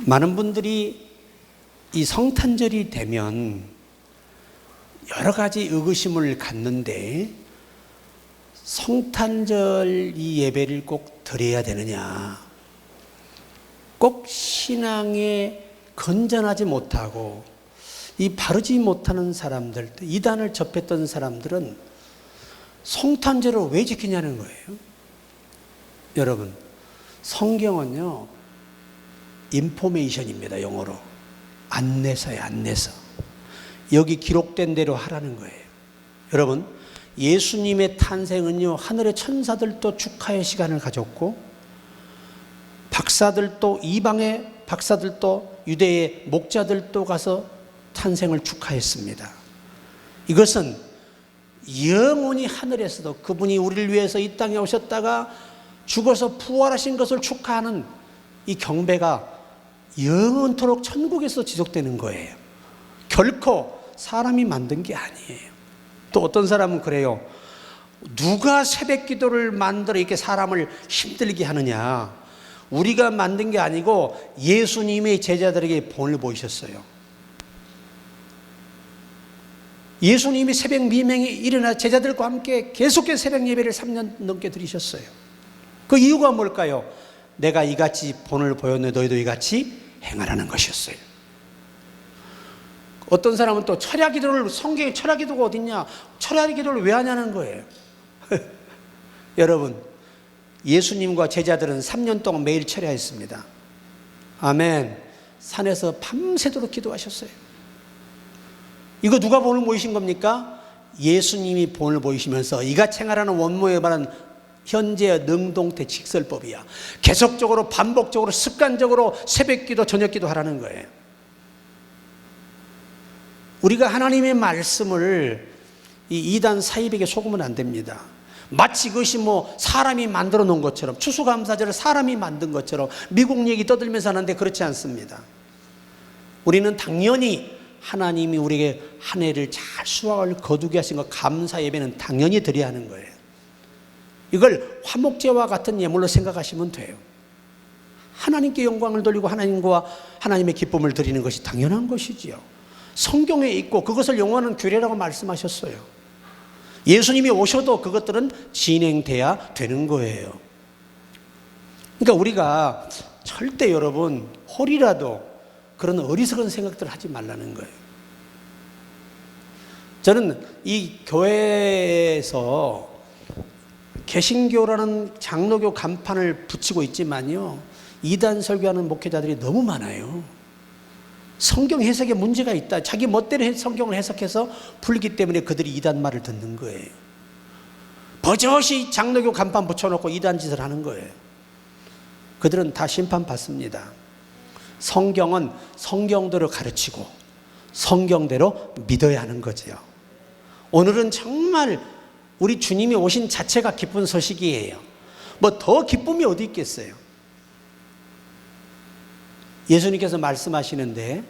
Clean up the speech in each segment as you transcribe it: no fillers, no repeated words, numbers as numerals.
많은 분들이 이 성탄절이 되면 여러 가지 의구심을 갖는데 성탄절 이 예배를 꼭 드려야 되느냐, 꼭 신앙에 건전하지 못하고 이 바르지 못하는 사람들, 이단을 접했던 사람들은 성탄절을 왜 지키냐는 거예요. 여러분, 성경은요 인포메이션입니다. 영어로 안내서예요. 안내서. 여기 기록된 대로 하라는 거예요. 여러분, 예수님의 탄생은요 하늘의 천사들도 축하의 시간을 가졌고, 박사들도, 이방의 박사들도, 유대의 목자들도 가서 탄생을 축하했습니다. 이것은 영원히 하늘에서도 그분이 우리를 위해서 이 땅에 오셨다가 죽어서 부활하신 것을 축하하는 이 경배가 영원토록 천국에서 지속되는 거예요. 결코 사람이 만든 게 아니에요. 또 어떤 사람은 그래요. 누가 새벽 기도를 만들어 이렇게 사람을 힘들게 하느냐. 우리가 만든 게 아니고 예수님의 제자들에게 본을 보이셨어요. 예수님이 새벽 미명에 일어나 제자들과 함께 계속해서 새벽 예배를 3년 넘게 드리셨어요. 그 이유가 뭘까요? 내가 이같이 본을 보였는데 너희도 이같이 행하라는 것이었어요. 어떤 사람은 또 철야 기도를, 성경에 철야 기도가 어딨냐, 철야 기도를 왜 하냐는 거예요. 여러분, 예수님과 제자들은 3년 동안 매일 철야했습니다. 아멘. 산에서 밤새도록 기도하셨어요. 이거 누가 본을 보이신 겁니까? 예수님이 본을 보이시면서 이같이 행하라는 원모에 관한 현재의 능동태 직설법이야. 계속적으로 반복적으로 습관적으로 새벽기도 저녁기도 하라는 거예요. 우리가 하나님의 말씀을 이 이단 사입에게 속으면 안 됩니다. 마치 그것이 뭐 사람이 만들어 놓은 것처럼, 추수감사절을 사람이 만든 것처럼 미국 얘기 떠들면서 하는데 그렇지 않습니다. 우리는 당연히 하나님이 우리에게 한 해를 잘 수확을 거두게 하신 것, 감사 예배는 당연히 드려야 하는 거예요. 이걸 화목제와 같은 예물로 생각하시면 돼요. 하나님께 영광을 돌리고 하나님과 하나님의 기쁨을 드리는 것이 당연한 것이지요. 성경에 있고 그것을 영원한 규례라고 말씀하셨어요. 예수님이 오셔도 그것들은 진행돼야 되는 거예요. 그러니까 우리가 절대 여러분 홀이라도 그런 어리석은 생각들을 하지 말라는 거예요. 저는 이 교회에서 개신교라는 장로교 간판을 붙이고 있지만요, 이단 설교하는 목회자들이 너무 많아요. 성경 해석에 문제가 있다, 자기 멋대로 성경을 해석해서 풀기 때문에 그들이 이단 말을 듣는 거예요. 버젓이 장로교 간판 붙여놓고 이단 짓을 하는 거예요. 그들은 다 심판받습니다. 성경은 성경대로 가르치고 성경대로 믿어야 하는 거죠. 오늘은 정말 우리 주님이 오신 자체가 기쁜 소식이에요. 뭐 더 기쁨이 어디 있겠어요? 예수님께서 말씀하시는데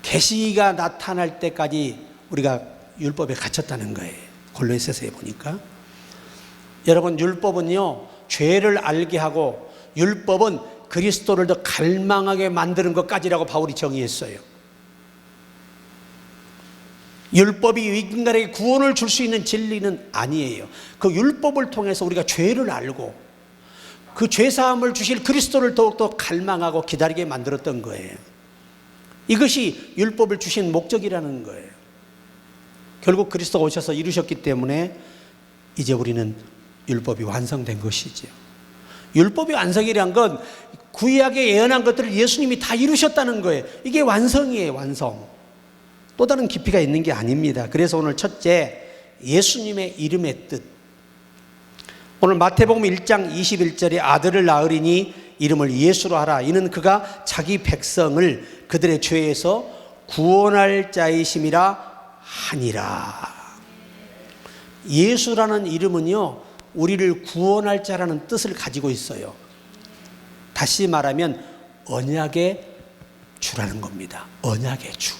계시가 나타날 때까지 우리가 율법에 갇혔다는 거예요. 골로새서에 보니까. 여러분, 율법은요 죄를 알게 하고 율법은 그리스도를 더 갈망하게 만드는 것까지라고 바울이 정의했어요. 율법이 인간에게 구원을 줄 수 있는 진리는 아니에요. 그 율법을 통해서 우리가 죄를 알고 그 죄사함을 주실 그리스도를 더욱더 갈망하고 기다리게 만들었던 거예요. 이것이 율법을 주신 목적이라는 거예요. 결국 그리스도가 오셔서 이루셨기 때문에 이제 우리는 율법이 완성된 것이죠. 율법의 완성이란 건 구약에 예언한 것들을 예수님이 다 이루셨다는 거예요. 이게 완성이에요. 완성. 또 다른 깊이가 있는 게 아닙니다. 그래서 오늘 첫째, 예수님의 이름의 뜻. 오늘 마태복음 1장 21절에 아들을 낳으리니 이름을 예수로 하라. 이는 그가 자기 백성을 그들의 죄에서 구원할 자이심이라 하니라. 예수라는 이름은요 우리를 구원할 자라는 뜻을 가지고 있어요. 다시 말하면 언약의 주라는 겁니다. 언약의 주.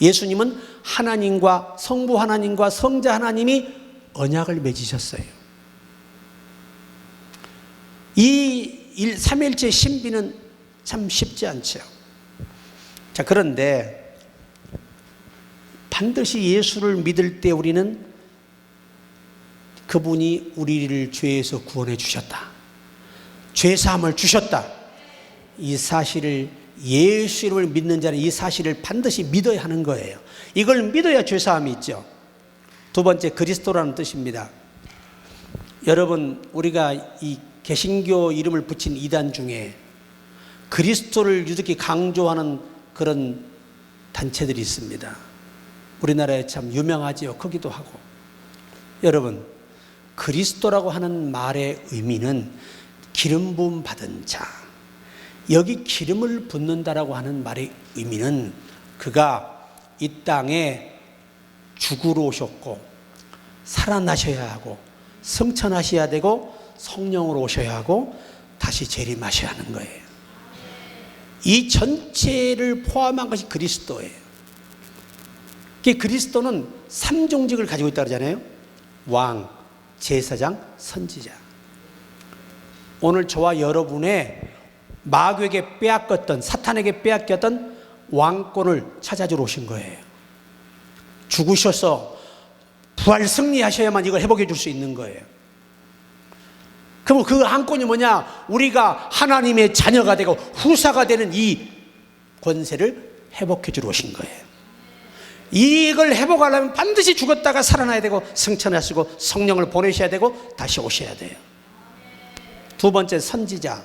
예수님은 하나님과 성부 하나님과 성자 하나님이 언약을 맺으셨어요. 이 삼위일체 신비는 참 쉽지 않죠. 자, 그런데 반드시 예수를 믿을 때 우리는 그분이 우리를 죄에서 구원해 주셨다, 죄사함을 주셨다, 이 사실을, 예수 이름을 믿는 자는 이 사실을 반드시 믿어야 하는 거예요. 이걸 믿어야 죄사함이 있죠. 두 번째, 그리스도라는 뜻입니다. 여러분, 우리가 이 개신교 이름을 붙인 이단 중에 그리스도를 유독히 강조하는 그런 단체들이 있습니다. 우리나라에 참 유명하지요. 크기도 하고. 여러분, 그리스도라고 하는 말의 의미는 기름 부음 받은 자, 여기 기름을 붓는다라고 하는 말의 의미는 그가 이 땅에 죽으러 오셨고 살아나셔야 하고 성천하셔야 되고 성령으로 오셔야 하고 다시 재림하셔야 하는 거예요. 이 전체를 포함한 것이 그리스도예요. 그리스도는 삼종직을 가지고 있다고 그러잖아요. 왕, 제사장, 선지자. 오늘 저와 여러분의 마귀에게 빼앗겼던, 사탄에게 빼앗겼던 왕권을 찾아주러 오신 거예요. 죽으셔서 부활 승리하셔야만 이걸 회복해 줄 수 있는 거예요. 그럼 그 왕권이 뭐냐? 우리가 하나님의 자녀가 되고 후사가 되는 이 권세를 회복해 주러 오신 거예요. 이걸 회복하려면 반드시 죽었다가 살아나야 되고 승천하시고 성령을 보내셔야 되고 다시 오셔야 돼요. 두 번째, 선지자.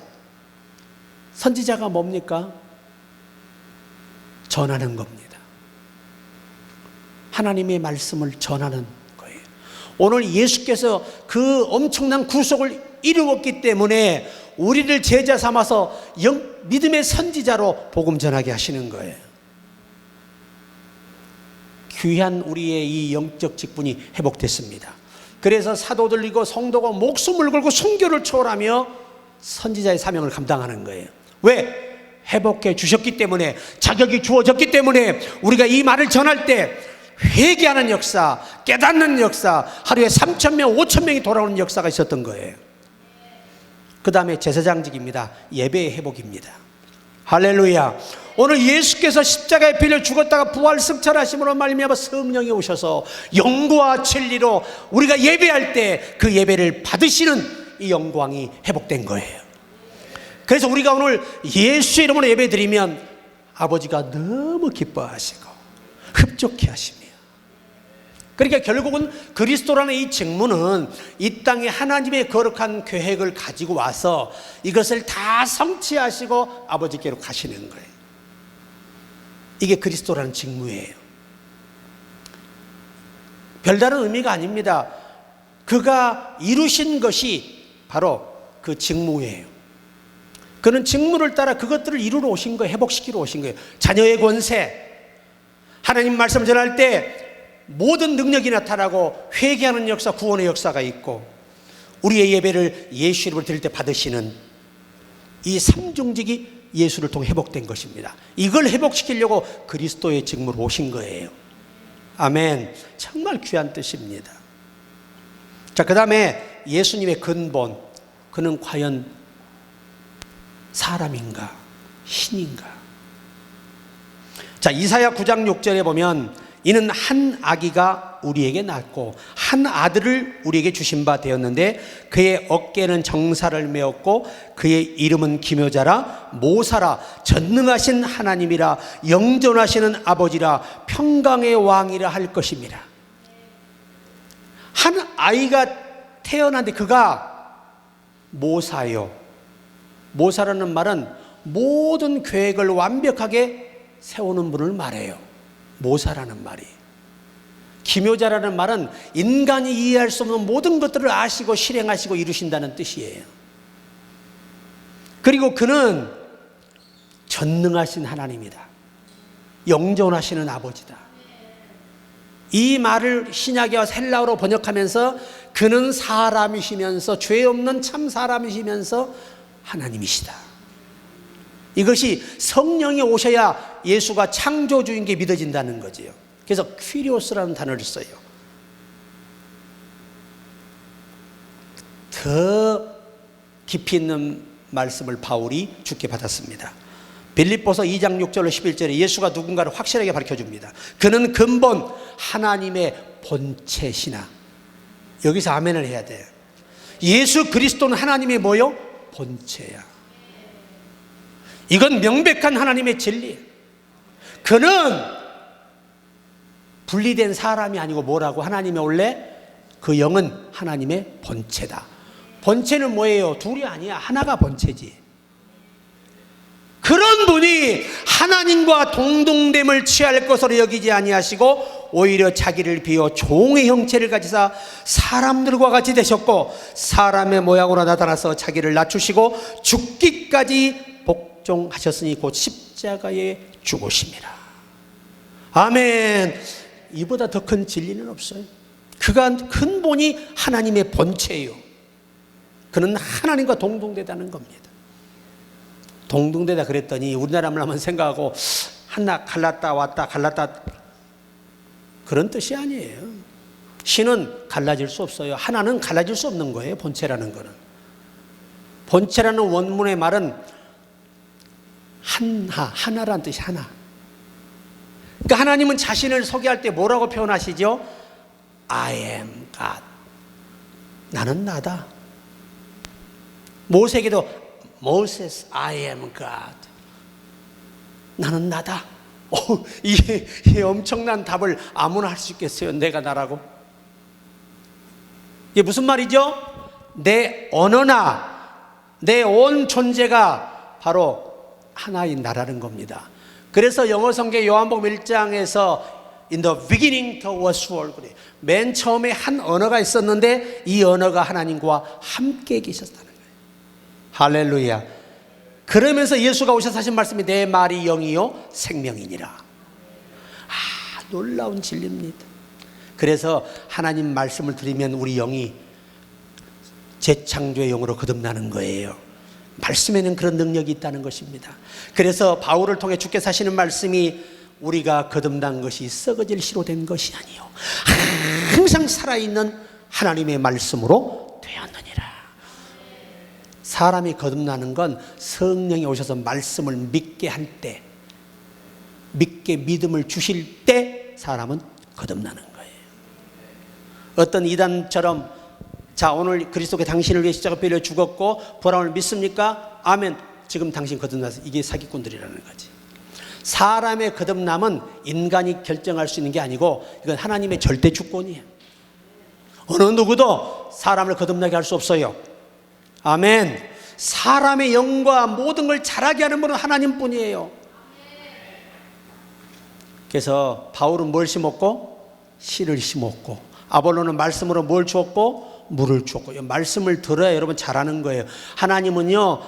선지자가 뭡니까? 전하는 겁니다. 하나님의 말씀을 전하는 거예요. 오늘 예수께서 그 엄청난 구속을 이루었기 때문에 우리를 제자 삼아서 믿음의 선지자로 복음 전하게 하시는 거예요. 귀한 우리의 이 영적 직분이 회복됐습니다. 그래서 사도들이고 성도가 목숨을 걸고 순교를 초월하며 선지자의 사명을 감당하는 거예요. 왜? 회복해 주셨기 때문에, 자격이 주어졌기 때문에 우리가 이 말을 전할 때 회개하는 역사, 깨닫는 역사, 하루에 3,000명, 5,000명이 돌아오는 역사가 있었던 거예요. 그 다음에 제사장직입니다. 예배의 회복입니다. 할렐루야. 오늘 예수께서 십자가에 빌려 죽었다가 부활 승천하심으로 말미암아 성령이 오셔서 영과 진리로 우리가 예배할 때 그 예배를 받으시는 이 영광이 회복된 거예요. 그래서 우리가 오늘 예수 이름으로 예배 드리면 아버지가 너무 기뻐하시고 흡족해 하시며, 그러니까 결국은 그리스도라는 이 직무는 이 땅에 하나님의 거룩한 계획을 가지고 와서 이것을 다 성취하시고 아버지께로 가시는 거예요. 이게 그리스도라는 직무예요. 별다른 의미가 아닙니다. 그가 이루신 것이 바로 그 직무예요. 그는 직무를 따라 그것들을 이루러 오신 거예요. 회복시키러 오신 거예요. 자녀의 권세, 하나님 말씀을 전할 때 모든 능력이 나타나고 회개하는 역사, 구원의 역사가 있고 우리의 예배를 예수 이름으로 드릴 때 받으시는 이 삼중직이 예수를 통해 회복된 것입니다. 이걸 회복시키려고 그리스도의 직무로 오신 거예요. 아멘. 정말 귀한 뜻입니다. 자, 그 다음에 예수님의 근본, 그는 과연 사람인가 신인가? 자, 이사야 9장 6절에 보면 이는 한 아기가 우리에게 낳고 한 아들을 우리에게 주신 바 되었는데 그의 어깨는 정사를 메었고 그의 이름은 기묘자라 모사라 전능하신 하나님이라 영존하시는 아버지라 평강의 왕이라 할 것입니다. 한 아이가 태어났는데 그가 모사요. 모사라는 말은 모든 계획을 완벽하게 세우는 분을 말해요. 모사라는 말이. 기묘자라는 말은 인간이 이해할 수 없는 모든 것들을 아시고 실행하시고 이루신다는 뜻이에요. 그리고 그는 전능하신 하나님이다. 영존하시는 아버지다. 이 말을 신약의 헬라어로 번역하면서 그는 사람이시면서 죄 없는 참 사람이시면서 하나님이시다. 이것이 성령이 오셔야 예수가 창조주인 게 믿어진다는 거지요. 그래서 퀴리오스라는 단어를 써요. 더 깊이 있는 말씀을 바울이 주께 받았습니다. 빌립보서 2장 6절로 11절에 예수가 누군가를 확실하게 밝혀줍니다. 그는 근본 하나님의 본체시나. 여기서 아멘을 해야 돼요. 예수 그리스도는 하나님의 뭐요? 본체야. 이건 명백한 하나님의 진리예요. 그는 분리된 사람이 아니고 뭐라고? 하나님의 원래 그 영은 하나님의 본체다. 본체는 뭐예요? 둘이 아니야. 하나가 본체지. 그런 분이 하나님과 동등됨을 취할 것으로 여기지 아니하시고 오히려 자기를 비워 종의 형체를 가지사 사람들과 같이 되셨고 사람의 모양으로 나타나서 자기를 낮추시고 죽기까지 복종하셨으니 곧 십자가에 죽으심이라. 아멘. 이보다 더 큰 진리는 없어요. 그가 근본이 하나님의 본체예요. 그는 하나님과 동등되다는 겁니다. 동등되다 그랬더니 우리나라만 한번 생각하고 하나 갈랐다 왔다 갈랐다 그런 뜻이 아니에요. 신은 갈라질 수 없어요. 하나는 갈라질 수 없는 거예요. 본체라는 거는. 본체라는 원문의 말은 하나라는 뜻이 하나. 그러니까 하나님은 자신을 소개할 때 뭐라고 표현하시죠? I am God. 나는 나다. 모세에게도 Moses, I am God. 나는 나다. 이 엄청난 답을 아무나 할 수 있겠어요? 내가 나라고? 이게 무슨 말이죠? 내 언어나 내 온 존재가 바로 하나인 나라는 겁니다. 그래서 영어 성경 요한복음 1장에서 In the beginning there was word. 그래. 맨 처음에 한 언어가 있었는데 이 언어가 하나님과 함께 계셨다는 거예요. 할렐루야. 그러면서 예수가 오셔서 하신 말씀이 내 말이 영이요 생명이니라. 놀라운 진리입니다. 그래서 하나님 말씀을 들으면 우리 영이 재창조의 영으로 거듭나는 거예요. 말씀에는 그런 능력이 있다는 것입니다. 그래서 바울을 통해 주께서 하시는 말씀이 우리가 거듭난 것이 썩어질 시로 된 것이 아니요 항상 살아있는 하나님의 말씀으로 되었느니라. 사람이 거듭나는 건 성령이 오셔서 말씀을 믿게 할 때, 믿게 믿음을 주실 때 사람은 거듭나는 거예요. 어떤 이단처럼 자 오늘 그리스도께 당신을 위해 십자가 빌려 죽었고 부활함을 믿습니까? 아멘. 지금 당신 거듭나서 이게 사기꾼들이라는 거지. 사람의 거듭남은 인간이 결정할 수 있는 게 아니고 이건 하나님의 절대 주권이에요. 어느 누구도 사람을 거듭나게 할 수 없어요. 아멘. 사람의 영과 모든 걸 자라게 하는 분은 하나님뿐이에요. 그래서 바울은 뭘 심었고? 씨를 심었고, 아볼로는 말씀으로 뭘 주었고? 물을 주었고. 말씀을 들어야 여러분 자라는 거예요. 하나님은요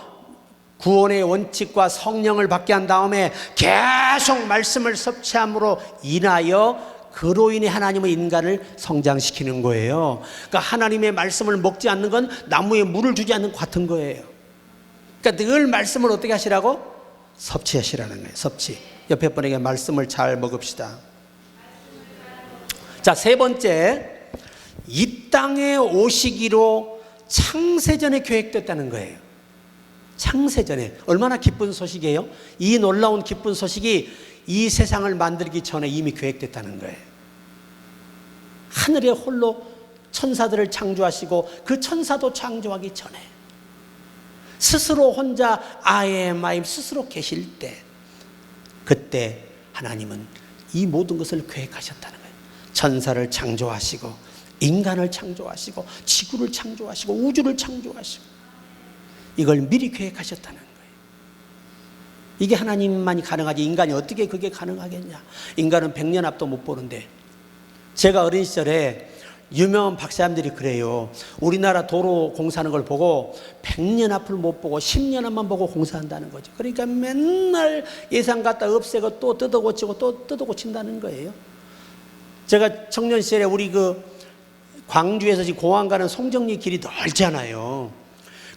구원의 원칙과 성령을 받게 한 다음에 계속 말씀을 섭취함으로 인하여 그로 인해 하나님은 인간을 성장시키는 거예요. 그러니까 하나님의 말씀을 먹지 않는 건 나무에 물을 주지 않는 것 같은 거예요. 그러니까 늘 말씀을 어떻게 하시라고? 섭취하시라는 거예요. 섭취. 옆에 분에게 말씀을 잘 먹읍시다. 자, 세 번째, 이 땅에 오시기로 창세전에 계획됐다는 거예요. 창세전에. 얼마나 기쁜 소식이에요? 이 놀라운 기쁜 소식이 이 세상을 만들기 전에 이미 계획됐다는 거예요. 하늘에 홀로 천사들을 창조하시고 그 천사도 창조하기 전에 스스로 혼자 I am 스스로 계실 때, 그때 하나님은 이 모든 것을 계획하셨다는 거예요. 천사를 창조하시고 인간을 창조하시고 지구를 창조하시고 우주를 창조하시고 이걸 미리 계획하셨다는 거예요. 이게 하나님만이 가능하지 인간이 어떻게 그게 가능하겠냐. 인간은 100년 앞도 못 보는데. 제가 어린 시절에 유명한 박사님들이 그래요. 우리나라 도로 공사하는 걸 보고 100년 앞을 못 보고 10년 앞만 보고 공사한다는 거죠. 그러니까 맨날 예산 갖다 없애고 또 뜯어고치고 또 뜯어고친다는 거예요. 제가 청년 시절에 우리 그 광주에서 지금 공항 가는 송정리 길이 넓잖아요.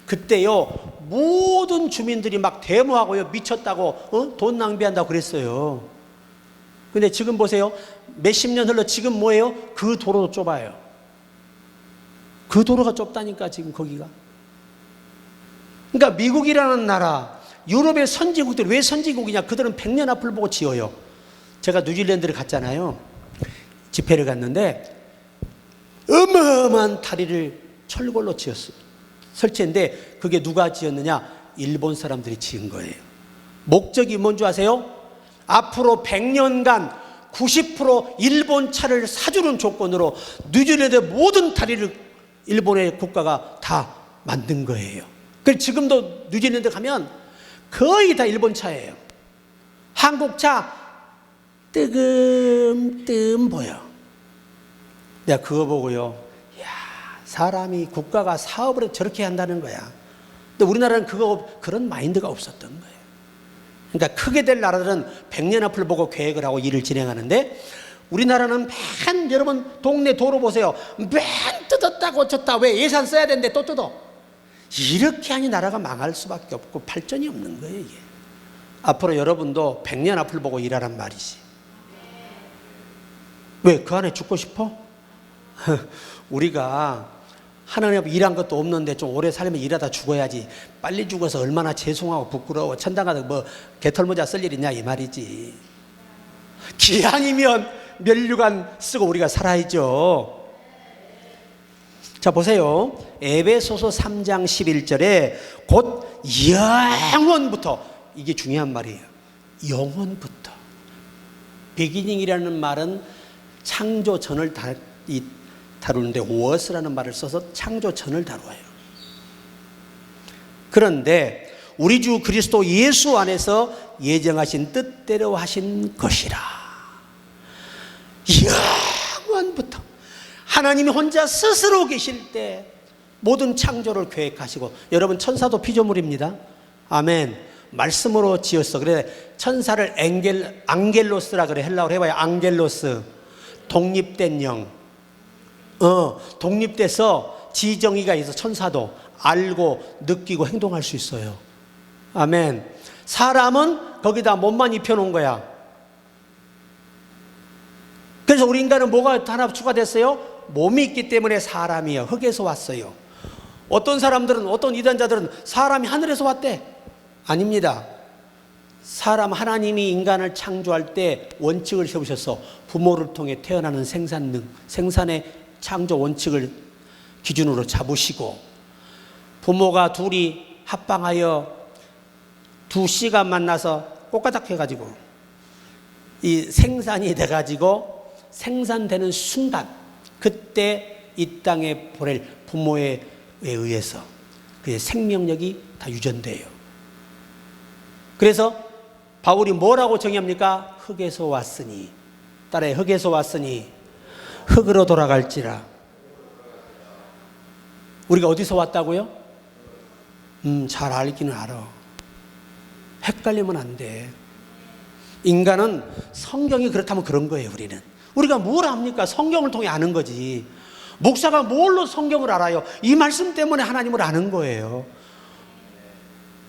그때요 모든 주민들이 막 데모하고요 미쳤다고 돈 낭비한다고 그랬어요. 근데 지금 보세요. 몇십 년 흘러 지금 뭐예요? 그 도로도 좁아요. 그 도로가 좁다니까 지금 거기가. 그러니까 미국이라는 나라, 유럽의 선진국들이 왜 선진국이냐? 그들은 100년 앞을 보고 지어요. 제가 뉴질랜드를 갔잖아요. 집회를 갔는데 어마어마한 다리를 철골로 지었어요. 설치했는데 그게 누가 지었느냐? 일본 사람들이 지은 거예요. 목적이 뭔지 아세요? 앞으로 100년간 90% 일본 차를 사주는 조건으로 뉴질랜드의 모든 다리를 일본의 국가가 다 만든 거예요. 그래서 지금도 뉴질랜드 가면 거의 다 일본 차예요. 한국 차 뜨금 보여. 내가 그거 보고요, 야, 사람이 국가가 사업을 저렇게 한다는 거야. 근데 우리나라는 그런 마인드가 없었던 거예요. 그러니까 크게 될 나라들은 100년 앞을 보고 계획을 하고 일을 진행하는데, 우리나라는 여러분 동네 도로 보세요. 맨 뜯었다 고쳤다. 왜? 예산 써야 되는데 또 뜯어. 이렇게 하니 나라가 망할 수밖에 없고 발전이 없는 거예요, 이게. 앞으로 여러분도 100년 앞을 보고 일하란 말이지. 왜? 그 안에 죽고 싶어? 우리가 하나님 앞에 일한 것도 없는데 좀 오래 살면 일하다 죽어야지. 빨리 죽어서 얼마나 죄송하고 부끄러워. 천당 가서 뭐 개털모자 쓸 일 있냐 이 말이지. 기한이면 면류관 쓰고 우리가 살아야죠. 자, 보세요. 에베소서 3장 11절에 곧 영원부터, 이게 중요한 말이에요. 영원부터. 비기닝이라는 말은 창조 전을 다루는데 was라는 말을 써서 창조 전을 다루어요. 그런데 우리 주 그리스도 예수 안에서 예정하신 뜻대로 하신 것이라. 영원부터 하나님이 혼자 스스로 계실 때 모든 창조를 계획하시고, 여러분 천사도 피조물입니다. 아멘. 말씀으로 지었어. 그래 천사를 앙겔로스라 그래. 헬라어로 해봐요. 앙겔로스. 독립된 영. 독립돼서 지정의가 있어. 천사도 알고 느끼고 행동할 수 있어요. 아멘. 사람은 거기다 몸만 입혀놓은 거야. 그래서 우리 인간은 뭐가 하나 추가됐어요? 몸이 있기 때문에 사람이에요. 흙에서 왔어요. 어떤 사람들은, 어떤 이단자들은 사람이 하늘에서 왔대. 아닙니다. 사람, 하나님이 인간을 창조할 때 원칙을 세우셔서 부모를 통해 태어나는 생산의 창조 원칙을 기준으로 잡으시고, 부모가 둘이 합방하여 두 씨가 만나서 꼬까닥 해가지고 이 생산이 돼가지고 생산되는 순간, 그때 이 땅에 보낼 부모에 의해서 그의 생명력이 다 유전돼요. 그래서 바울이 뭐라고 정의합니까? 흙에서 왔으니, 따라해, 흙에서 왔으니 흙으로 돌아갈지라. 우리가 어디서 왔다고요? 잘 알기는 알아. 헷갈리면 안 돼. 인간은 성경이 그렇다면 그런 거예요. 우리가 뭘 압니까? 성경을 통해 아는 거지. 목사가 뭘로 성경을 알아요? 이 말씀 때문에 하나님을 아는 거예요.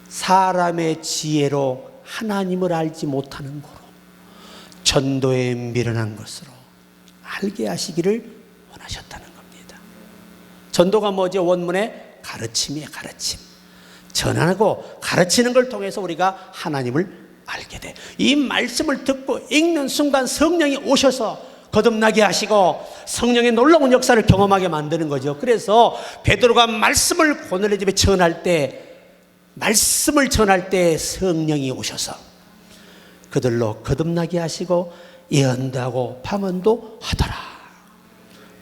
사람의 지혜로 하나님을 알지 못하는 거로 전도에 미련한 것으로 알게 하시기를 원하셨다는 겁니다. 전도가 뭐죠? 원문에 가르침이에요. 가르침. 전하고 가르치는 걸 통해서 우리가 하나님을 알게 돼. 이 말씀을 듣고 읽는 순간 성령이 오셔서 거듭나게 하시고 성령의 놀라운 역사를 경험하게 만드는 거죠. 그래서 베드로가 말씀을 고넬의 집에 전할 때, 말씀을 전할 때 성령이 오셔서 그들로 거듭나게 하시고 예언도 하고 방언도 하더라.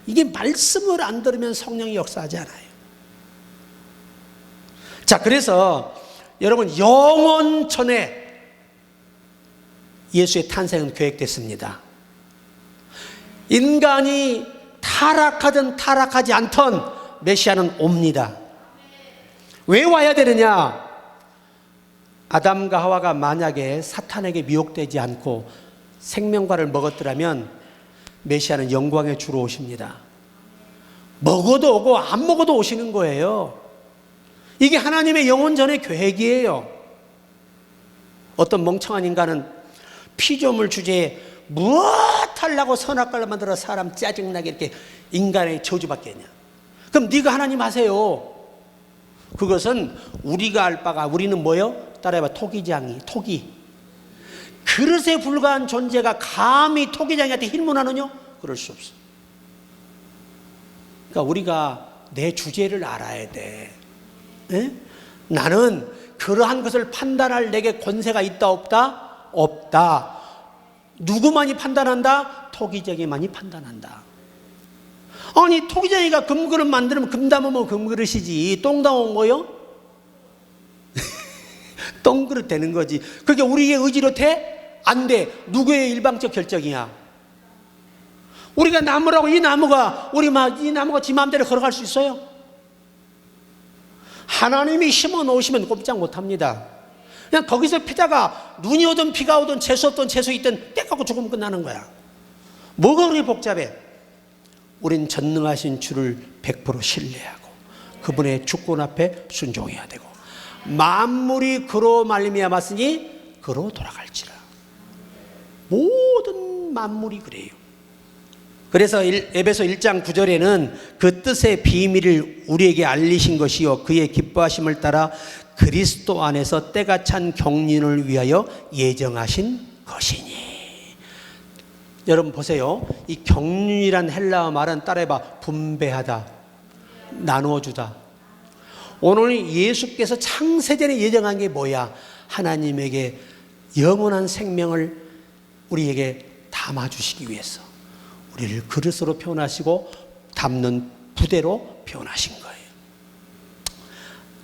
이게 말씀을 안 들으면 성령이 역사하지 않아요. 자, 그래서 여러분, 영원 전에 예수의 탄생은 계획됐습니다. 인간이 타락하든 타락하지 않든 메시아는 옵니다. 왜 와야 되느냐? 아담과 하와가 만약에 사탄에게 미혹되지 않고 생명과를 먹었더라면 메시아는 영광의 주로 오십니다. 먹어도 오고 안 먹어도 오시는 거예요. 이게 하나님의 영원전의 계획이에요. 어떤 멍청한 인간은 피조물 주제에 무엇 하려고 선악과를 만들어 사람 짜증나게 이렇게 인간의 저주받겠냐? 그럼 네가 하나님 하세요. 그것은 우리가 알 바가, 우리는 뭐요? 따라해봐. 토기. 그릇에 불과한 존재가 감히 토기장이한테 힐문하느냐? 그럴 수 없어. 그러니까 우리가 내 주제를 알아야 돼. 에? 나는 그러한 것을 판단할 내게 권세가 있다 없다? 없다. 누구만이 판단한다? 토기장이만이 판단한다. 아니 토기장이가 금그릇 만들면 금 담으면 금그릇이지 똥 담으면 뭐요? 똥그릇 되는 거지. 그게 우리의 의지로 돼? 안 돼. 누구의 일방적 결정이야? 우리가 나무라고 이 나무가 이 나무가 지 마음대로 걸어갈 수 있어요? 하나님이 심어 놓으시면 꼼짝 못합니다. 그냥 거기서 피다가 눈이 오든 비가 오든 재수 없든 재수 있든 때 갖고 죽으면 끝나는 거야. 뭐가 그렇게 복잡해? 우린 전능하신 주를 100% 신뢰하고 그분의 주권 앞에 순종해야 되고 만물이 그로 말미암았으니 그로 돌아갈지라. 모든 만물이 그래요. 그래서 에베소 1장 9절에는 그 뜻의 비밀을 우리에게 알리신 것이요 그의 기뻐하심을 따라 그리스도 안에서 때가 찬 경륜을 위하여 예정하신 것이니. 여러분 보세요. 이 경륜이란 헬라어 말은 따라해봐. 분배하다, 나누어주다. 오늘 예수께서 창세전에 예정한 게 뭐야? 하나님에게 영원한 생명을 우리에게 담아주시기 위해서 우리를 그릇으로 표현하시고 담는 부대로 표현하신 거예요.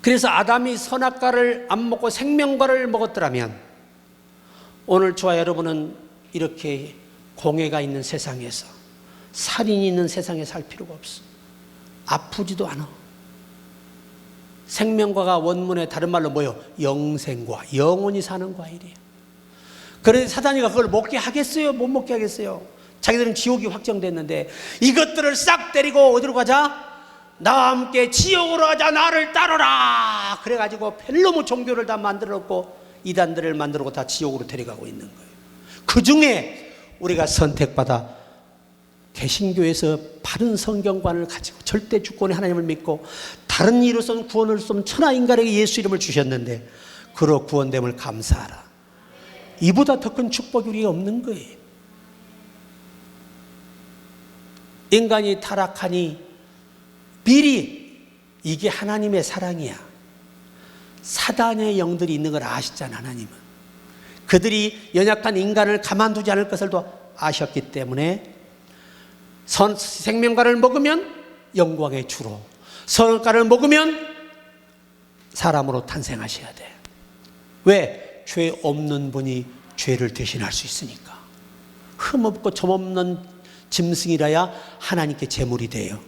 그래서 아담이 선악과를 안 먹고 생명과를 먹었더라면 오늘 저와 여러분은 이렇게 공해가 있는 세상에서 살인이 있는 세상에 살 필요가 없어. 아프지도 않아. 생명과가 원문의 다른 말로 뭐요? 영생과, 영원히 사는 과일이에요. 그래서 사단이가 그걸 먹게 하겠어요? 못 먹게 하겠어요? 자기들은 지옥이 확정됐는데 이것들을 싹 때리고 어디로 가자? 나와 함께 지옥으로 가자. 나를 따르라. 그래가지고 펠로무 종교를 다 만들었고 이단들을 만들고 다 지옥으로 데려가고 있는 거예요. 그 중에 우리가 선택받아 개신교에서 바른 성경관을 가지고 절대 주권의 하나님을 믿고 다른 이로서는 구원을 좀 천하 인간에게 예수 이름을 주셨는데 그로 구원됨을 감사하라. 이보다 더 큰 축복이 우리가 없는 거예요. 인간이 타락하니 미리 이게 하나님의 사랑이야. 사단의 영들이 있는 걸 아시잖아. 하나님은 그들이 연약한 인간을 가만두지 않을 것을 또 아셨기 때문에 생명과를 먹으면 영광의 주로, 선악과를 먹으면 사람으로 탄생하셔야 돼. 왜? 죄 없는 분이 죄를 대신할 수 있으니까. 흠없고 점없는 짐승이라야 하나님께 제물이 돼요.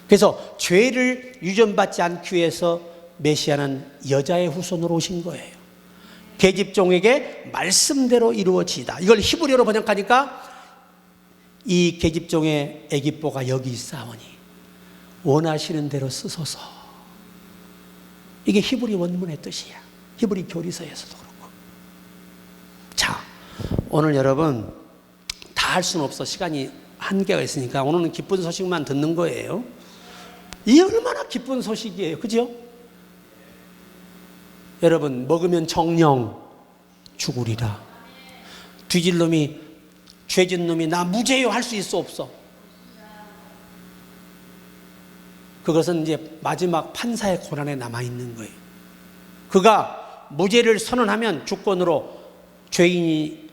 그래서 죄를 유전받지 않기 위해서 메시아는 여자의 후손으로 오신 거예요. 계집종에게 말씀대로 이루어지다. 이걸 히브리어로 번역하니까 이 계집종의 애기뽀가 여기 있사오니 원하시는 대로 쓰소서. 이게 히브리 원문의 뜻이야. 히브리 교리서에서도 그렇고. 자, 오늘 여러분 다 할 수는 없어. 시간이 한계가 있으니까 오늘은 기쁜 소식만 듣는 거예요. 이 얼마나 기쁜 소식이에요. 그죠? 여러분 먹으면 정령 죽으리라. 뒤질 놈이 죄진 놈이 나 무죄요 할 수 있어 없어? 그것은 이제 마지막 판사의 고난에 남아있는 거예요. 그가 무죄를 선언하면 주권으로 죄인이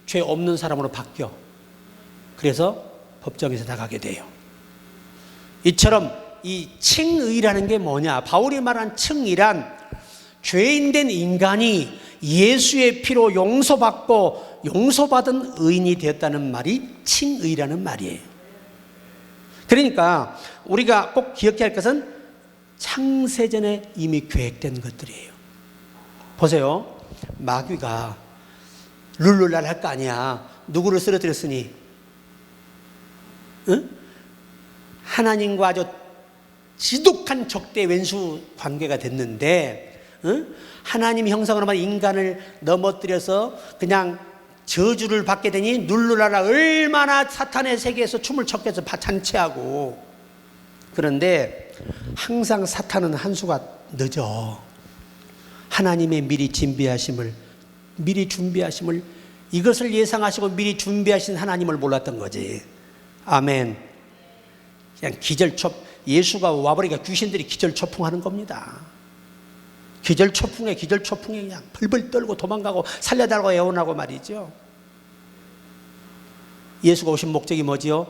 죄 없는 사람으로 바뀌어. 그래서 법정에서 나가게 돼요. 이처럼 이 칭의라는 게 뭐냐? 바울이 말한 칭의란 죄인된 인간이 예수의 피로 용서받고 용서받은 의인이 되었다는 말이 칭의라는 말이에요. 그러니까 우리가 꼭 기억해야 할 것은 창세전에 이미 계획된 것들이에요. 보세요. 마귀가 룰루랄 할 거 아니야. 누구를 쓰러뜨렸으니? 응? 하나님과 아주 지독한 적대 왼수 관계가 됐는데, 응? 하나님 형상으로만 인간을 넘어뜨려서 그냥 저주를 받게 되니 룰루랄라 얼마나 사탄의 세계에서 춤을 췄겠어. 잔치하고. 그런데 항상 사탄은 한 수가 늦어. 하나님의 미리 준비하심을 이것을 예상하시고 미리 준비하신 하나님을 몰랐던 거지. 아멘. 그냥 예수가 와버리니까 귀신들이 기절초풍하는 겁니다. 기절초풍에 그냥 벌벌 떨고 도망가고 살려달라고 애원하고 말이죠. 예수가 오신 목적이 뭐지요?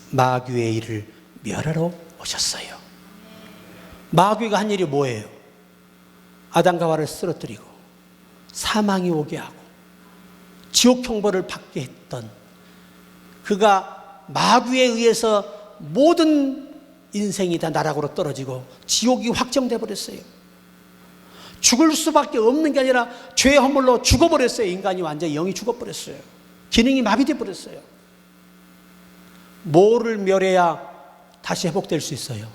마귀의 일을 멸하러 오셨어요. 마귀가 한 일이 뭐예요? 아담과 하와를 쓰러뜨리고 사망이 오게 하고 지옥 형벌을 받게 했던, 그가 마귀에 의해서 모든 인생이 다 나락으로 떨어지고 지옥이 확정돼 버렸어요. 죽을 수밖에 없는 게 아니라 죄의 허물로 죽어버렸어요. 인간이 완전히 영이 죽어버렸어요. 기능이 마비돼 버렸어요. 뭐를 멸해야 다시 회복될 수 있어요?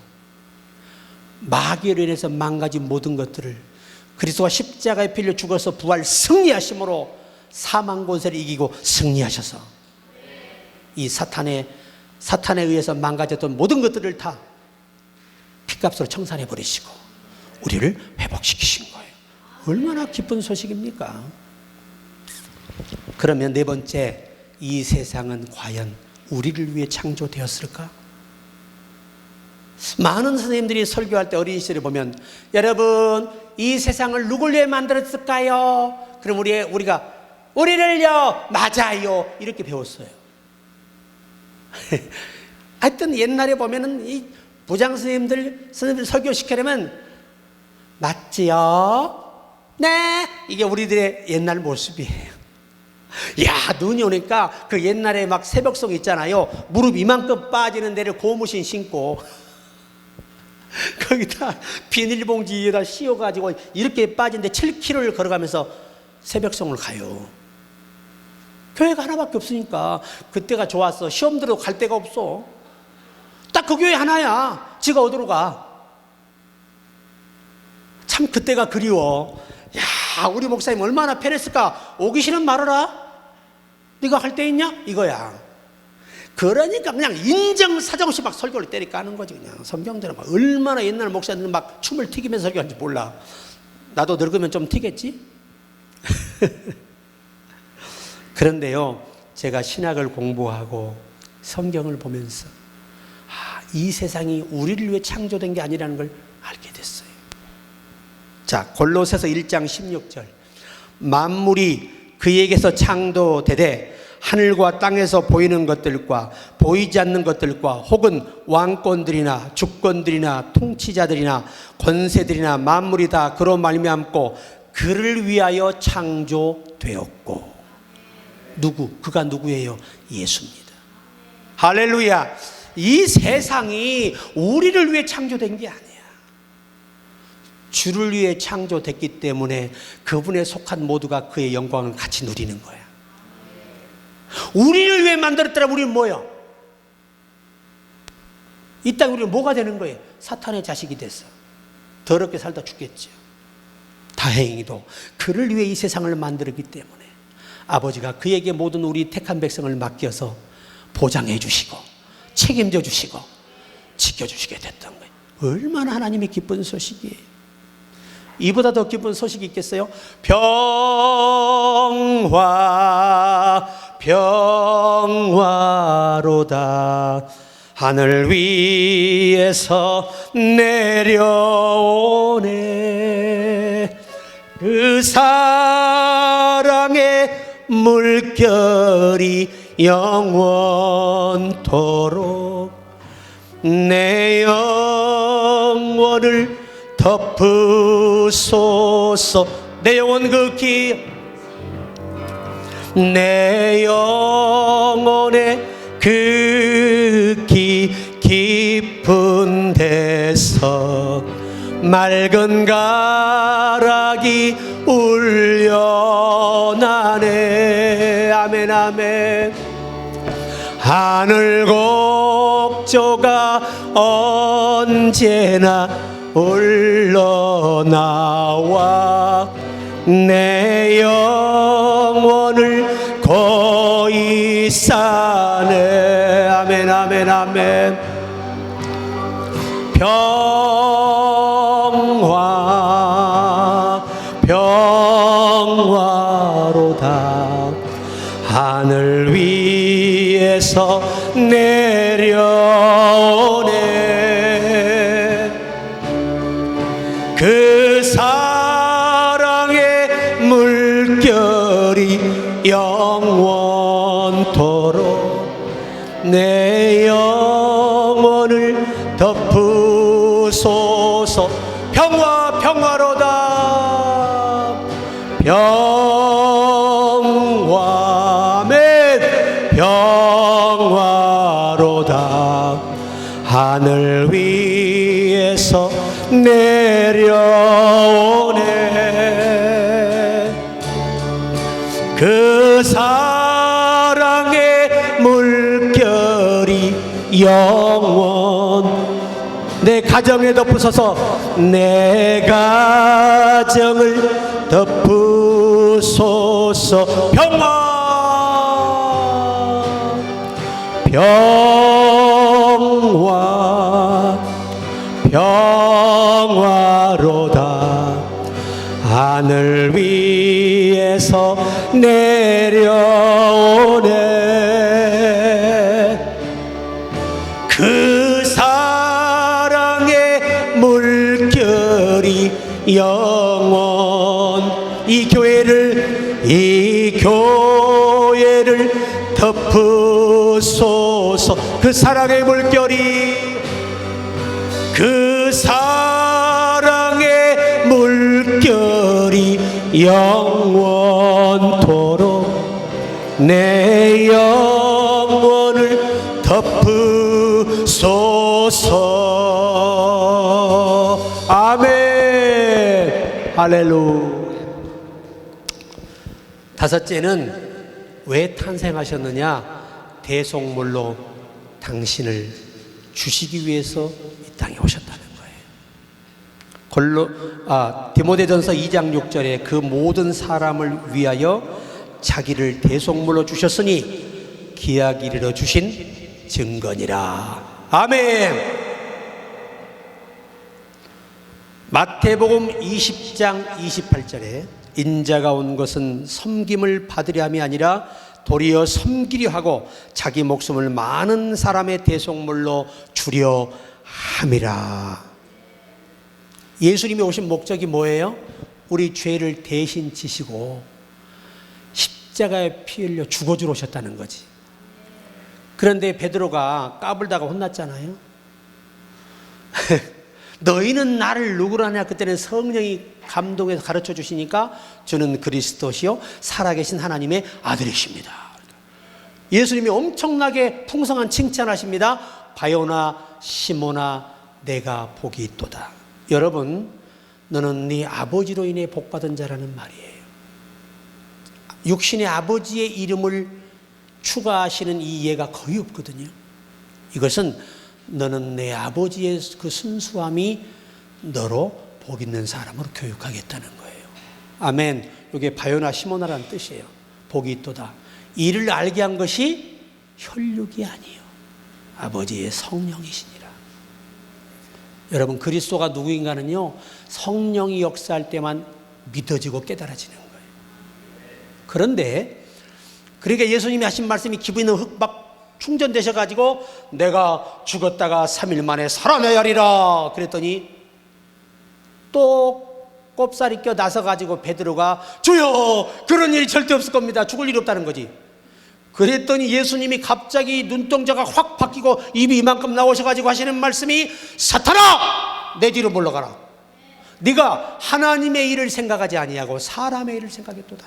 마귀로 인해서 망가진 모든 것들을 그리스도가 십자가에 필려 죽어서 부활 승리하심으로 사망 권세를 이기고 승리하셔서 이 사탄에 의해서 망가졌던 모든 것들을 다 피값으로 청산해 버리시고 우리를 회복시키신 거예요. 얼마나 기쁜 소식입니까? 그러면 네 번째, 이 세상은 과연 우리를 위해 창조되었을까? 많은 선생님들이 설교할 때 어린 시절에 보면, 여러분 이 세상을 누굴 위해 만들었을까요? 그럼 우리가 우리를요, 맞아요, 이렇게 배웠어요. 하여튼 옛날에 보면은 이 부장 선생님들 설교시키려면 맞지요? 네, 이게 우리들의 옛날 모습이에요. 야, 눈이 오니까 그 옛날에 막 새벽송 있잖아요. 무릎 이만큼 빠지는 데를 고무신 신고 거기다 비닐봉지에다 씌워가지고 이렇게 빠진데 7km를 걸어가면서 새벽송을 가요. 교회가 하나밖에 없으니까 그때가 좋았어. 시험 들어도 갈 데가 없어. 딱 그 교회 하나야. 지가 어디로 가? 참 그때가 그리워. 야, 우리 목사님 얼마나 편했을까? 오기 싫으면 말아라. 네가 할 데 있냐? 이거야. 그러니까 그냥 인정사정 없이 막 설교를 때리 까는 거지. 그냥 성경대로 막 얼마나 옛날 목사님들은 막 춤을 튀기면서 설교하는지 몰라. 나도 늙으면 좀 튀겠지? 그런데요, 제가 신학을 공부하고 성경을 보면서 이 세상이 우리를 위해 창조된 게 아니라는 걸 알게 됐어요. 자, 골로새서 1장 16절. 만물이 그에게서 창조되되 하늘과 땅에서 보이는 것들과 보이지 않는 것들과 혹은 왕권들이나 주권들이나 통치자들이나 권세들이나 만물이 다 그로 말미암고 그를 위하여 창조되었고. 그가 누구예요? 예수입니다. 할렐루야. 이 세상이 우리를 위해 창조된 게 아니야. 주를 위해 창조됐기 때문에 그분에 속한 모두가 그의 영광을 같이 누리는 거야. 우리를 위해 만들었더라. 우리는 뭐야? 이 땅에 우리는 뭐가 되는 거예요? 사탄의 자식이 됐어. 더럽게 살다 죽겠죠. 다행히도 그를 위해 이 세상을 만들었기 때문에 아버지가 그에게 모든 우리 택한 백성을 맡겨서 보장해 주시고 책임져 주시고 지켜주시게 됐던 거예요. 얼마나 하나님의 기쁜 소식이에요. 이보다 더 기쁜 소식이 있겠어요? 평화로다. 하늘 위에서 내려오네. 그 사랑의 물결이 영원토록 내 영혼을 덮으소서. 내 영혼 내 영혼의 그 깊은 데서 맑은 가락이 울려나네. 아멘 아멘. 하늘 곡조가 언제나 흘러나와 내 영혼을 거의 싸네. 아멘 아멘 아멘. 평화 하늘 위에서 내려오네. 그 사랑의 물결이 영원토록 내 영혼을 덮으소서. 평화 평화로다. 평화맨 평화로다. 하늘 위에서 내려오네. 그 사랑의 물결이 영원 내 가정에 덮으소서. 내 가정을 덮으소서. 평화 평화 평화로다. 하늘 위에서 내려오네. 그 사랑의 물결이 영원 이 교회를 덮으소서. 그 사랑의 물결이 그 사랑의 물결이 영원토록 내 영혼을 덮으소서. 아멘. 할렐루야. 다섯째는 왜 탄생하셨느냐? 대속물로 당신을 주시기 위해서 이 땅에 오셨다는 거예요. 디모데전서 2장 6절에 그 모든 사람을 위하여 자기를 대속물로 주셨으니 기약 이르러 주신 증거니라. 아멘. 마태복음 20장 28절에 인자가 온 것은 섬김을 받으려 함이 아니라 도리어 섬기려 하고 자기 목숨을 많은 사람의 대속물로 주려 함이라. 예수님이 오신 목적이 뭐예요? 우리 죄를 대신 지시고 십자가에 피 흘려 죽어주러 오셨다는 거지. 그런데 베드로가 까불다가 혼났잖아요. 너희는 나를 누구로 하냐? 그때는 성령이 감동해서 가르쳐 주시니까 저는 그리스도시요 살아계신 하나님의 아들이십니다. 예수님이 엄청나게 풍성한 칭찬하십니다. 바요나 시몬아 내가 복이 있도다. 여러분, 너는 네 아버지로 인해 복받은 자라는 말이에요. 육신의 아버지의 이름을 추가하시는 이 예가 거의 없거든요. 이것은 너는 내 아버지의 그 순수함이 너로 복 있는 사람으로 교육하겠다는 거예요. 아멘. 이게 바요나 시모나라는 뜻이에요. 복이 있도다. 이를 알게 한 것이 혈육이 아니요 아버지의 성령이시니라. 여러분, 그리스도가 누구인가는요 성령이 역사할 때만 믿어지고 깨달아지는 거예요. 그런데 그러니까 예수님이 하신 말씀이 기분이 흑박 충전되셔가지고 내가 죽었다가 3일 만에 살아나야 하리라 그랬더니 또 꼽살이 껴 나서가지고 베드로가 주여 그런 일이 절대 없을 겁니다. 죽을 일이 없다는 거지. 그랬더니 예수님이 갑자기 눈동자가 확 바뀌고 입이 이만큼 나오셔가지고 하시는 말씀이 사탄아 내 뒤로 물러가라. 네가 하나님의 일을 생각하지 아니하고 사람의 일을 생각했도다.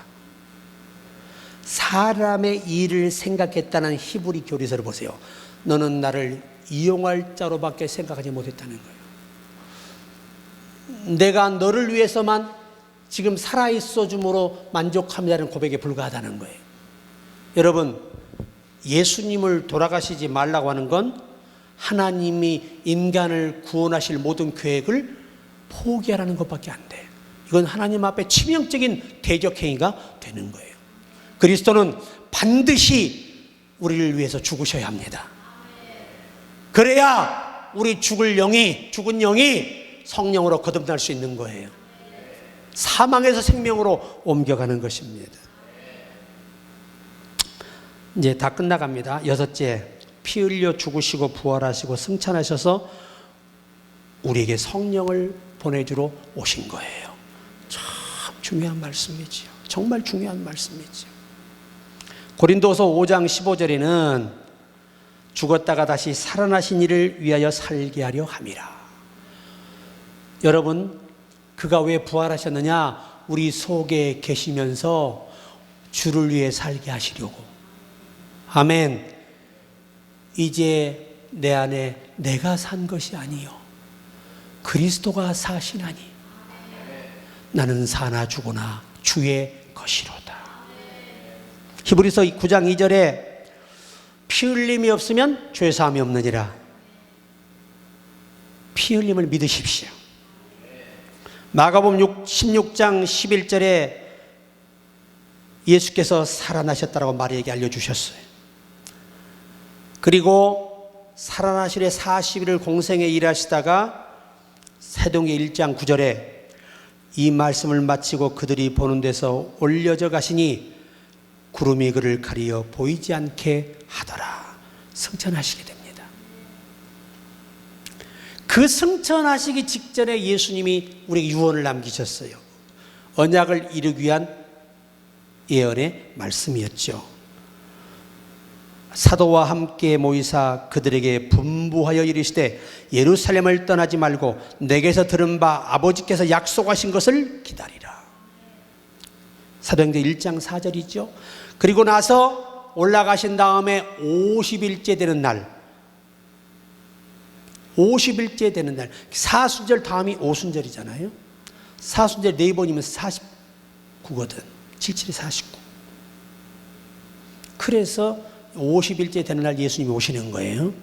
사람의 일을 생각했다는 히브리 교리서를 보세요. 너는 나를 이용할 자로밖에 생각하지 못했다는 거예요. 내가 너를 위해서만 지금 살아있어 줌으로 만족함이라는 고백에 불과하다는 거예요. 여러분, 예수님을 돌아가시지 말라고 하는 건 하나님이 인간을 구원하실 모든 계획을 포기하라는 것밖에 안 돼. 이건 하나님 앞에 치명적인 대적행위가 되는 거예요. 그리스도는 반드시 우리를 위해서 죽으셔야 합니다. 그래야 우리 죽은 영이 성령으로 거듭날 수 있는 거예요. 사망에서 생명으로 옮겨가는 것입니다. 이제 다 끝나갑니다. 여섯째, 피 흘려 죽으시고 부활하시고 승천하셔서 우리에게 성령을 보내주러 오신 거예요. 참 중요한 말씀이지요. 정말 중요한 말씀이지요. 고린도서 5장 15절에는 죽었다가 다시 살아나신 이를 위하여 살게 하려 함이라. 여러분, 그가 왜 부활하셨느냐? 우리 속에 계시면서 주를 위해 살게 하시려고. 아멘. 이제 내 안에 내가 산 것이 아니요 그리스도가 사시나니 나는 사나 죽으나 주의 것이로다. 히브리서 9장 2절에 피 흘림이 없으면 죄사함이 없느니라. 피 흘림을 믿으십시오. 마가복음 16장 11절에 예수께서 살아나셨다라고 마리아에게 알려주셨어요. 그리고 살아나시래 40일을 공생에 일하시다가 사도행전 1장 9절에 이 말씀을 마치고 그들이 보는 데서 올려져 가시니 구름이 그를 가리어 보이지 않게 하더라. 승천하시게 됩니다. 그 승천하시기 직전에 예수님이 우리에게 유언을 남기셨어요. 언약을 이루기 위한 예언의 말씀이었죠. 사도와 함께 모이사 그들에게 분부하여 이르시되 예루살렘을 떠나지 말고 내게서 들은 바 아버지께서 약속하신 것을 기다리라. 사도행전 1장 4절이죠. 그리고 나서 올라가신 다음에 50일째 되는 날, 50일째 되는 날, 사순절 다음이 오순절이잖아요. 사순절 4번이면 49거든. 77이 49. 그래서 50일째 되는 날 예수님이 오시는 거예요.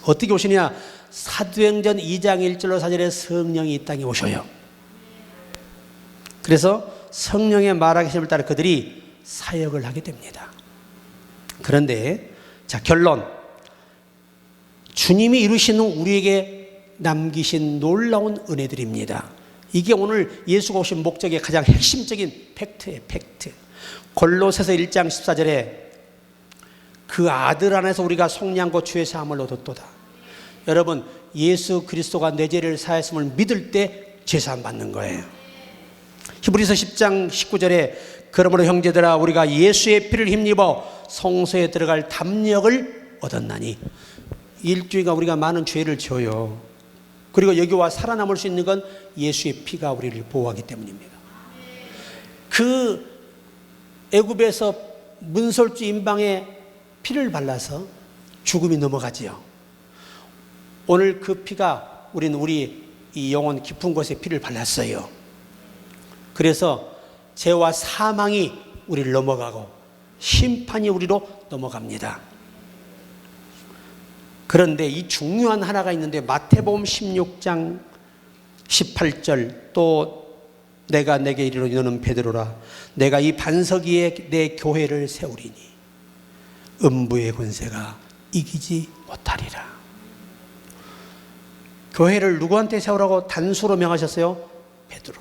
어떻게 오시냐? 사도행전 2장 1절로 4절에 성령이 이 땅에 오셔요. 그래서 성령의 말하심을 따라 그들이 사역을 하게 됩니다. 그런데 자, 결론. 주님이 이루신 후 우리에게 남기신 놀라운 은혜들입니다. 이게 오늘 예수가 오신 목적의 가장 핵심적인 팩트예요. 팩트. 골로새서 1장 14절에 그 아들 안에서 우리가 속량과 죄 사함을 얻었도다. 여러분, 예수 그리스도가 내 죄를 사했음을 믿을 때 죄 사함 받는 거예요. 히브리서 10장 19절에 그러므로 형제들아 우리가 예수의 피를 힘입어 성소에 들어갈 담력을 얻었나니. 일주일간 우리가 많은 죄를 져요. 그리고 여기 와 살아남을 수 있는 건 예수의 피가 우리를 보호하기 때문입니다. 그 애굽에서 문설주 임방에 피를 발라서 죽음이 넘어가지요. 오늘 그 피가 우리는 우리 이 영혼 깊은 곳에 피를 발랐어요. 그래서 죄와 사망이 우리를 넘어가고 심판이 우리로 넘어갑니다. 그런데 이 중요한 하나가 있는데 마태복음 16장 18절 또 내가 내게 이르노니 너는 베드로라 내가 이 반석 위에 내 교회를 세우리니 음부의 권세가 이기지 못하리라. 교회를 누구한테 세우라고 단수로 명하셨어요? 베드로.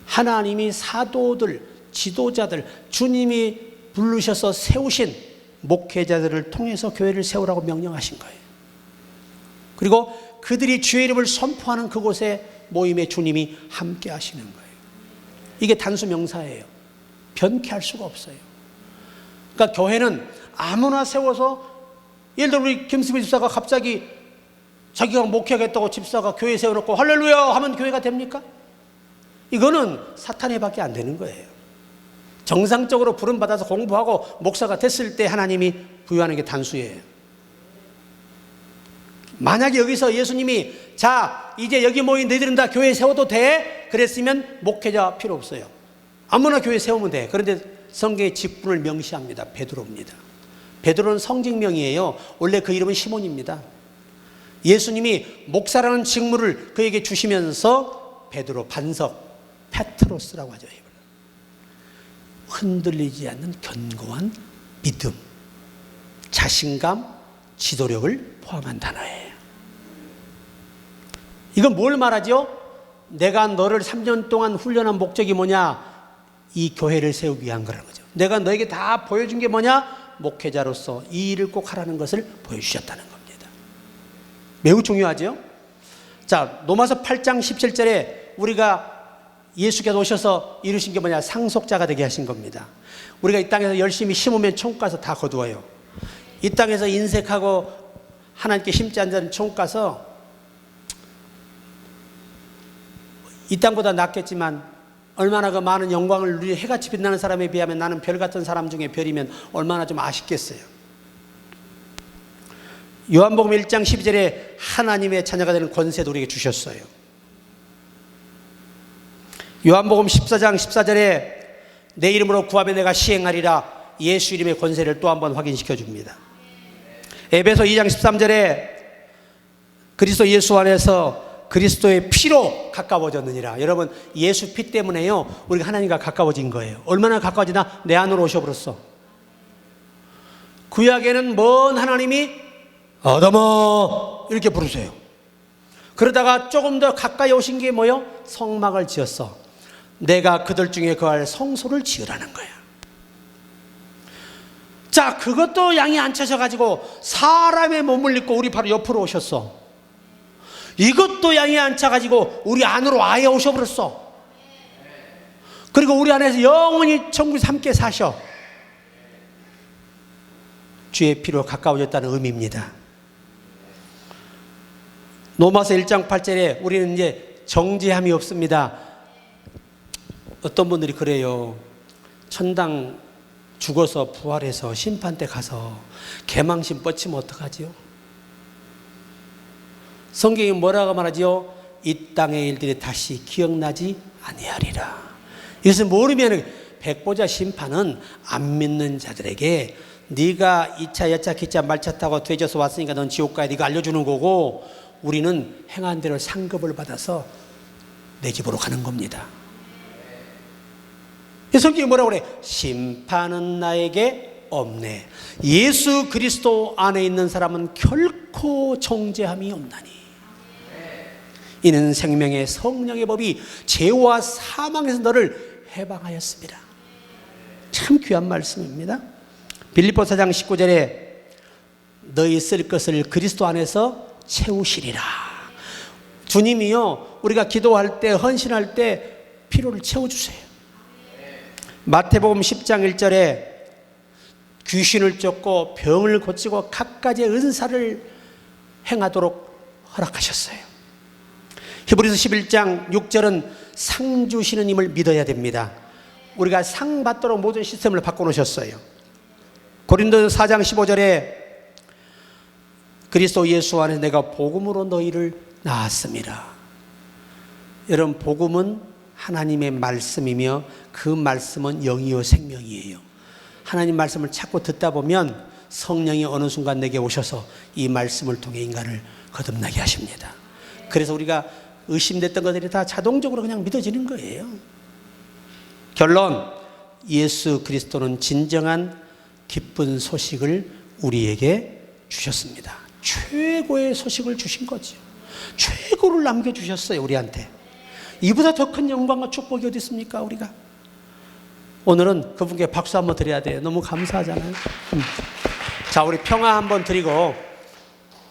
하나님이 사도들, 지도자들, 주님이 부르셔서 세우신 목회자들을 통해서 교회를 세우라고 명령하신 거예요. 그리고 그들이 주의 이름을 선포하는 그곳에 모임에 주님이 함께 하시는 거예요. 이게 단수 명사예요. 변케할 수가 없어요. 그러니까 교회는 아무나 세워서 예를 들어 우리 김수빈 집사가 갑자기 자기가 목회하겠다고 집사가 교회 세워놓고 할렐루야 하면 교회가 됩니까? 이거는 사탄의 밖에 안 되는 거예요. 정상적으로 부름받아서 공부하고 목사가 됐을 때 하나님이 부여하는 게 단수예요. 만약에 여기서 예수님이 자 이제 여기 모인 너희들은 다 교회 세워도 돼? 그랬으면 목회자 필요 없어요. 아무나 교회 세우면 돼. 그런데 성경의 직분을 명시합니다. 베드로입니다. 베드로는 성직명이에요. 원래 그 이름은 시몬입니다. 예수님이 목사라는 직무를 그에게 주시면서 베드로, 반석, 페트로스라고 하죠. 흔들리지 않는 견고한 믿음, 자신감, 지도력을 포함한 단어예요. 이건 뭘 말하죠? 내가 너를 3년 동안 훈련한 목적이 뭐냐? 이 교회를 세우기 위한 거라는 거죠. 내가 너에게 다 보여준 게 뭐냐? 목회자로서 이 일을 꼭 하라는 것을 보여주셨다는 겁니다. 매우 중요하죠. 자, 로마서 8장 17절에 우리가 예수께서 오셔서 이루신 게 뭐냐? 상속자가 되게 하신 겁니다. 우리가 이 땅에서 열심히 심으면 천국 가서 다 거두어요. 이 땅에서 인색하고 하나님께 심지 않는 천국 가서 이 땅보다 낫겠지만 얼마나 그 많은 영광을 누리 해같이 빛나는 사람에 비하면 나는 별 같은 사람 중에 별이면 얼마나 좀 아쉽겠어요. 요한복음 1장 12절에 하나님의 자녀가 되는 권세도 우리에게 주셨어요. 요한복음 14장 14절에 내 이름으로 구하면 내가 시행하리라, 예수 이름의 권세를 또 한 번 확인시켜 줍니다. 에베소 2장 13절에 그리스도 예수 안에서 그리스도의 피로 가까워졌느니라. 여러분, 예수 피 때문에요 우리가 하나님과 가까워진 거예요. 얼마나 가까워지나? 내 안으로 오셔버렸어. 구약에는 먼 하나님이 아담아 이렇게 부르세요. 그러다가 조금 더 가까이 오신 게 뭐요? 성막을 지었어. 내가 그들 중에 거할 성소를 지으라는 거야. 자, 그것도 양이 안 차셔가지고 사람의 몸을 입고 우리 바로 옆으로 오셨어. 이것도 양이 안 차가지고 우리 안으로 아예 오셔버렸어. 그리고 우리 안에서 영원히 천국에서 함께 사셔. 주의 피로 가까워졌다는 의미입니다. 로마서 1장 8절에 우리는 이제 정죄함이 없습니다. 어떤 분들이 그래요. 천당 죽어서 부활해서 심판 때 가서 개망신 뻗치면 어떡하지요? 성경이 뭐라고 말하지요? 이 땅의 일들이 다시 기억나지 아니하리라. 이것을 모르면 백보자 심판은 안 믿는 자들에게 네가 2차, 여차, 기차, 말차 타고 되져서 왔으니까 넌 지옥 가야 네가 알려주는 거고, 우리는 행한 대로 상급을 받아서 내 집으로 가는 겁니다. 성경이 뭐라고 그래? 심판은 나에게 없네. 예수 그리스도 안에 있는 사람은 결코 정죄함이 없나니 이는 생명의 성령의 법이 죄와 사망에서 너를 해방하였습니다. 참 귀한 말씀입니다. 빌립보서 4장 19절에 너희 쓸 것을 그리스도 안에서 채우시리라. 주님이요 우리가 기도할 때 헌신할 때 필요를 채워주세요. 마태복음 10장 1절에 귀신을 쫓고 병을 고치고 각가지의 은사를 행하도록 허락하셨어요. 히브리서 11장 6절은 상 주시는 힘을 믿어야 됩니다. 우리가 상 받도록 모든 시스템을 바꿔놓으셨어요. 고린도서 4장 15절에 그리스도 예수 안에 내가 복음으로 너희를 낳았습니다. 여러분, 복음은 하나님의 말씀이며 그 말씀은 영이요 생명이에요. 하나님 말씀을 찾고 듣다 보면 성령이 어느 순간 내게 오셔서 이 말씀을 통해 인간을 거듭나게 하십니다. 그래서 우리가 의심됐던 것들이 다 자동적으로 그냥 믿어지는 거예요. 결론, 예수 그리스도는 진정한 기쁜 소식을 우리에게 주셨습니다. 최고의 소식을 주신 거죠. 최고를 남겨주셨어요, 우리한테. 이보다 더 큰 영광과 축복이 어디 있습니까, 우리가? 오늘은 그분께 박수 한번 드려야 돼요. 너무 감사하잖아요. 자, 우리 평화 한번 드리고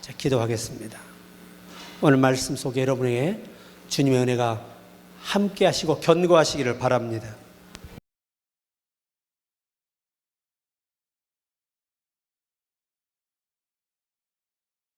자, 기도하겠습니다. 오늘 말씀 속에 여러분에게 주님의 은혜가 함께 하시고 견고하시기를 바랍니다.